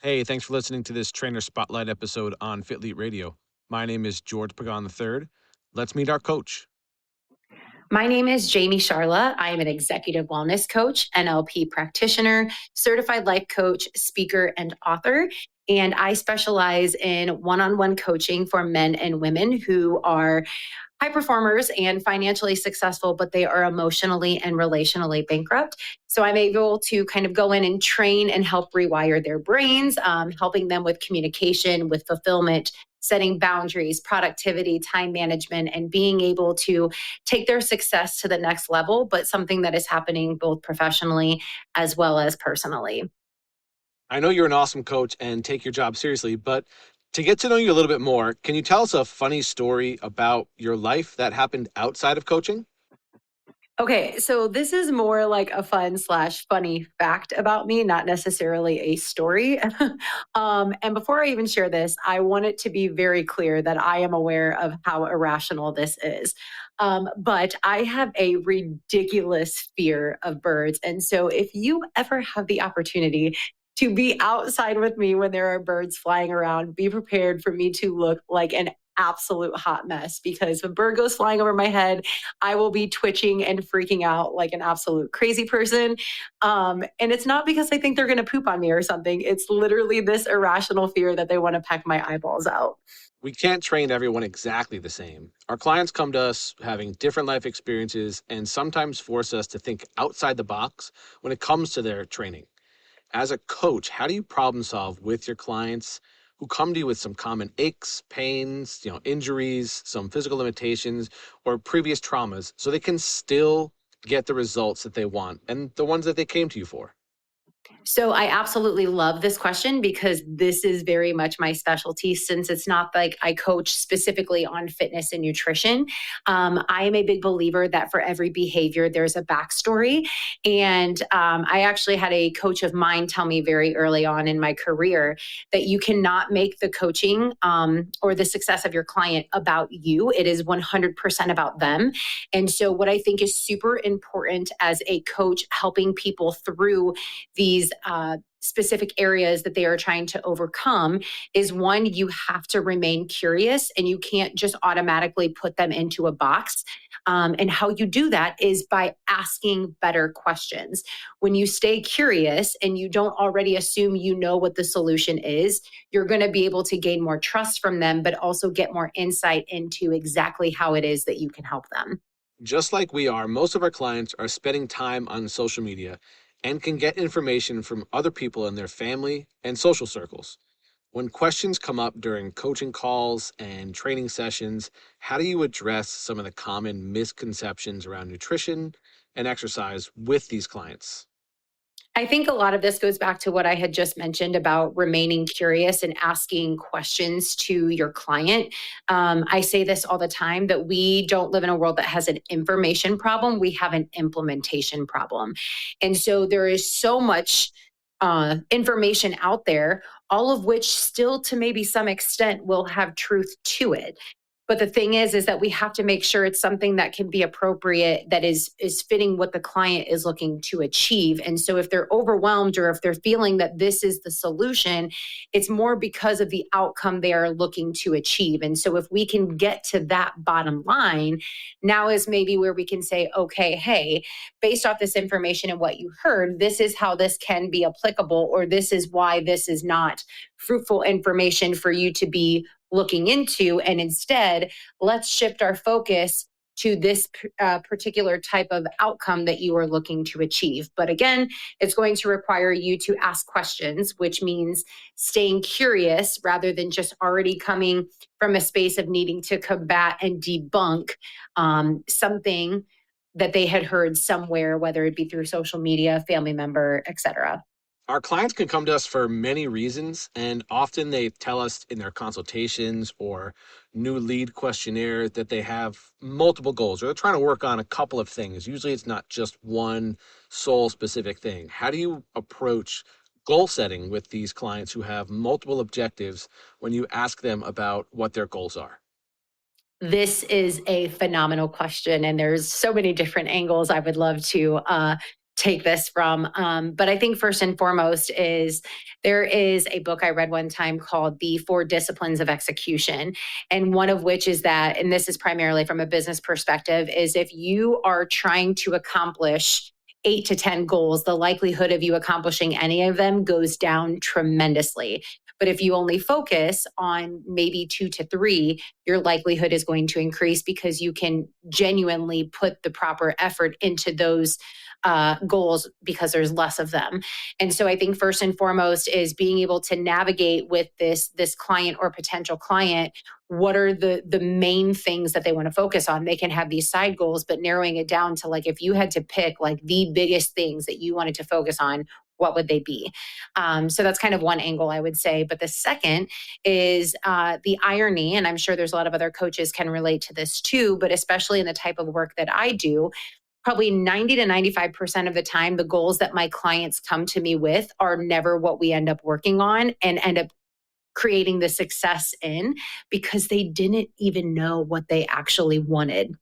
Hey, thanks for listening to this Trainer Spotlight episode on FITLETE Radio. My name is George Pagan III. Let's meet our coach. My name is Jayme Shiarla. I am an executive wellness coach, NLP practitioner, certified life coach, speaker, and author. And I specialize in one-on-one coaching for men and women who are high performers and financially successful, but they are emotionally and relationally bankrupt. So I'm able to kind of go in and train and help rewire their brains, helping them with communication, with fulfillment, setting boundaries, productivity, time management, and being able to take their success to the next level, but something that is happening both professionally as well as personally. I know you're an awesome coach and take your job seriously, but to get to know you a little bit more, can you tell us a funny story about your life that happened outside of coaching? Okay, so this is more like a fun/funny fact about me, not necessarily a story. And before I even share this, I want it to be very clear that I am aware of how irrational this is. But I have a ridiculous fear of birds. And so if you ever have the opportunity to be outside with me when there are birds flying around, be prepared for me to look like an absolute hot mess because if a bird goes flying over my head, I will be twitching and freaking out like an absolute crazy person. And it's not because I think they're going to poop on me or something. It's literally this irrational fear that they want to peck my eyeballs out. We can't train everyone exactly the same. Our clients come to us having different life experiences and sometimes force us to think outside the box when it comes to their training. As a coach, how do you problem solve with your clients who come to you with some common aches, pains, injuries, some physical limitations, or previous traumas so they can still get the results that they want and the ones that they came to you for? So I absolutely love this question because this is very much my specialty since it's not like I coach specifically on fitness and nutrition. I am a big believer that for every behavior, there's a backstory. And I actually had a coach of mine tell me very early on in my career that you cannot make the coaching or the success of your client about you. It is 100% about them. And so what I think is super important as a coach helping people through these specific areas that they are trying to overcome is one, you have to remain curious and you can't just automatically put them into a box. And how you do that is by asking better questions. When you stay curious and you don't already assume you know what the solution is, you're going to be able to gain more trust from them, but also get more insight into exactly how it is that you can help them. Just like we are, most of our clients are spending time on social media and can get information from other people in their family and social circles. When questions come up during coaching calls and training sessions, how do you address some of the common misconceptions around nutrition and exercise with these clients? I think a lot of this goes back to what I had just mentioned about remaining curious and asking questions to your client. I say this all the time that we don't live in a world that has an information problem, we have an implementation problem. And so there is so much information out there, all of which still to maybe some extent will have truth to it. But the thing is that we have to make sure it's something that can be appropriate, that is fitting what the client is looking to achieve. And so if they're overwhelmed or if they're feeling that this is the solution, it's more because of the outcome they are looking to achieve. And so if we can get to that bottom line, now is maybe where we can say, okay, hey, based off this information and what you heard, this is how this can be applicable, or this is why this is not fruitful information for you to be looking into. And instead, let's shift our focus to this particular type of outcome that you are looking to achieve. But again, it's going to require you to ask questions, which means staying curious rather than just already coming from a space of needing to combat and debunk something that they had heard somewhere, whether it be through social media, family member, etc. Our clients can come to us for many reasons, and often they tell us in their consultations or new lead questionnaire that they have multiple goals or they're trying to work on a couple of things. Usually it's not just one sole specific thing. How do you approach goal setting with these clients who have multiple objectives when you ask them about what their goals are? This is a phenomenal question, and there's so many different angles I would love to take this from. But I think first and foremost is there is a book I read one time called The Four Disciplines of Execution. And one of which is that, and this is primarily from a business perspective, is if you are trying to accomplish 8 to 10 goals, the likelihood of you accomplishing any of them goes down tremendously. But if you only focus on maybe 2 to 3, your likelihood is going to increase because you can genuinely put the proper effort into those goals because there's less of them. And so I think first and foremost is being able to navigate with this client or potential client. What are the main things that they want to focus on? They can have these side goals, but narrowing it down to, like, if you had to pick like the biggest things that you wanted to focus on, what would they be? So that's kind of one angle I would say. But the second is the irony, and I'm sure there's a lot of other coaches can relate to this too, but especially in the type of work that I do, probably 90 to 95% of the time, the goals that my clients come to me with are never what we end up working on and end up creating the success in, because they didn't even know what they actually wanted.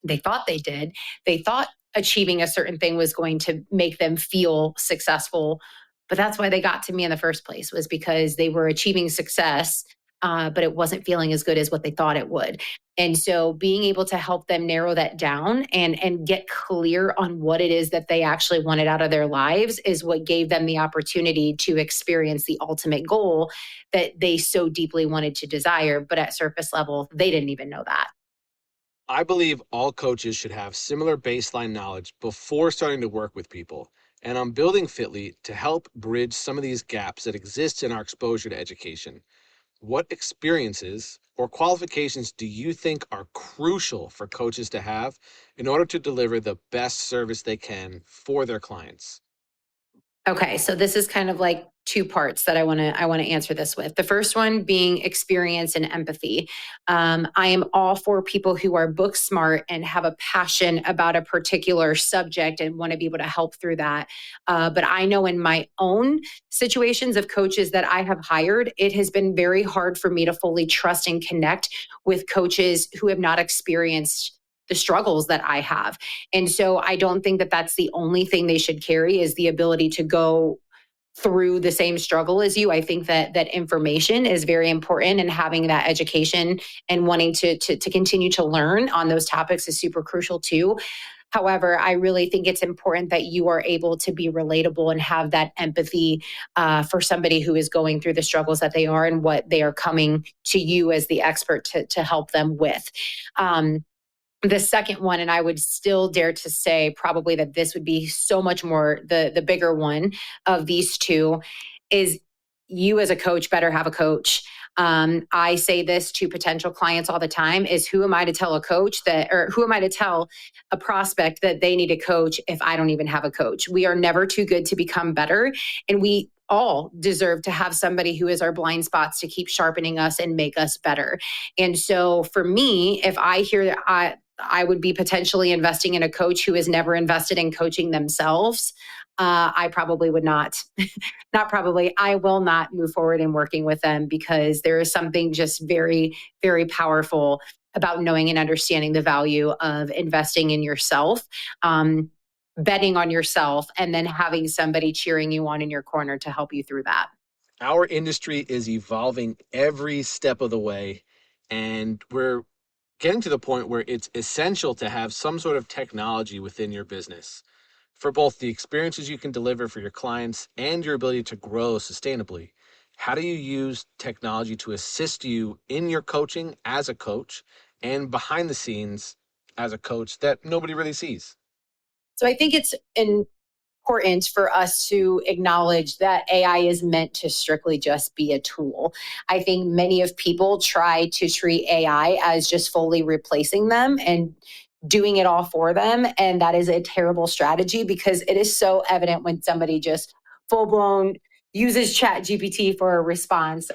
They thought they did. They thought achieving a certain thing was going to make them feel successful. But that's why they got to me in the first place, was because they were achieving success, but it wasn't feeling as good as what they thought it would. And so being able to help them narrow that down and get clear on what it is that they actually wanted out of their lives is what gave them the opportunity to experience the ultimate goal that they so deeply wanted to desire. But at surface level, they didn't even know that. I believe all coaches should have similar baseline knowledge before starting to work with people. And I'm building FITLETE to help bridge some of these gaps that exist in our exposure to education. What experiences or qualifications do you think are crucial for coaches to have in order to deliver the best service they can for their clients? Okay, so this is kind of like two parts that I want to answer this with. The first one being experience and empathy. I am all for people who are book smart and have a passion about a particular subject and want to be able to help through that. But I know in my own situations of coaches that I have hired, it has been very hard for me to fully trust and connect with coaches who have not experienced the struggles that I have. And so I don't think that that's the only thing they should carry, is the ability to go through the same struggle as you. I think that information is very important, and having that education and wanting to continue to learn on those topics is super crucial too. However, I really think it's important that you are able to be relatable and have that empathy for somebody who is going through the struggles that they are and what they are coming to you as the expert to help them with. The second one, and I would still dare to say probably that this would be so much more the bigger one of these two, is you as a coach better have a coach. I say this to potential clients all the time, is who am I to tell a coach that, or who am I to tell a prospect that they need a coach if I don't even have a coach? We are never too good to become better. And we all deserve to have somebody who is our blind spots to keep sharpening us and make us better. And so for me, if I hear that I would be potentially investing in a coach who has never invested in coaching themselves, I probably would not, not probably, I will not move forward in working with them, because there is something just very, very powerful about knowing and understanding the value of investing in yourself, betting on yourself, and then having somebody cheering you on in your corner to help you through that. Our industry is evolving every step of the way, and we're getting to the point where it's essential to have some sort of technology within your business for both the experiences you can deliver for your clients and your ability to grow sustainably. How do you use technology to assist you in your coaching as a coach and behind the scenes as a coach that nobody really sees? So I think it's important for us to acknowledge that AI is meant to strictly just be a tool. I think many of people try to treat AI as just fully replacing them and doing it all for them. And that is a terrible strategy, because it is so evident when somebody just full blown uses chat GPT for a response,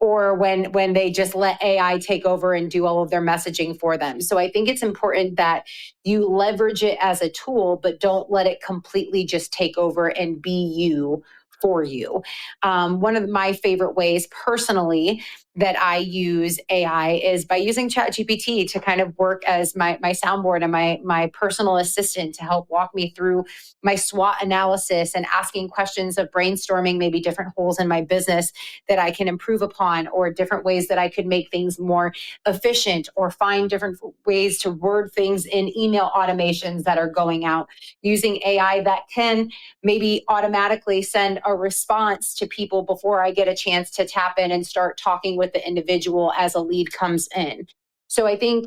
or when they just let AI take over and do all of their messaging for them. So I think it's important that you leverage it as a tool, but don't let it completely just take over and be you for you. One of my favorite ways personally that I use AI is by using ChatGPT to kind of work as my soundboard and my personal assistant to help walk me through my SWOT analysis and asking questions of brainstorming maybe different holes in my business that I can improve upon, or different ways that I could make things more efficient, or find different ways to word things in email automations that are going out, using AI that can maybe automatically send a response to people before I get a chance to tap in and start talking with the individual as a lead comes in. So I think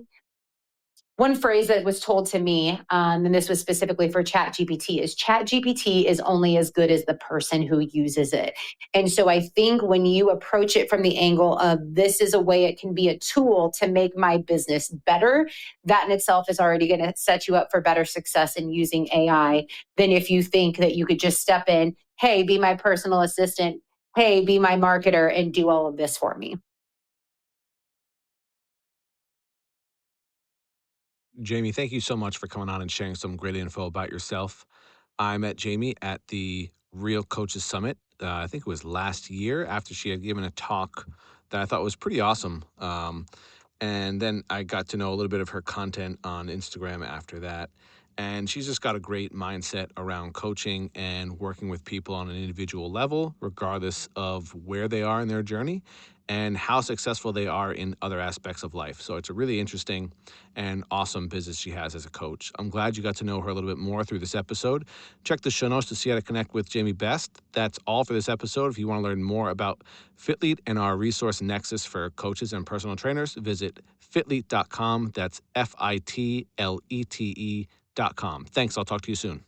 one phrase that was told to me, and this was specifically for Chat GPT is only as good as the person who uses it. And so I think when you approach it from the angle of this is a way it can be a tool to make my business better, that in itself is already going to set you up for better success in using AI than if you think that you could just step in, hey, be my personal assistant, hey, be my marketer, and do all of this for me. Jayme, thank you so much for coming on and sharing some great info about yourself. I met Jayme at the Real Coaches Summit. I think it was last year, after she had given a talk that I thought was pretty awesome. And then I got to know a little bit of her content on Instagram after that. And she's just got a great mindset around coaching and working with people on an individual level, regardless of where they are in their journey and how successful they are in other aspects of life. So it's a really interesting and awesome business she has as a coach. I'm glad you got to know her a little bit more through this episode. Check the show notes to see how to connect with Jayme best. That's all for this episode. If you want to learn more about FITLETE and our resource nexus for coaches and personal trainers, visit fitlete.com. That's FITLETE.com. Thanks. I'll talk to you soon.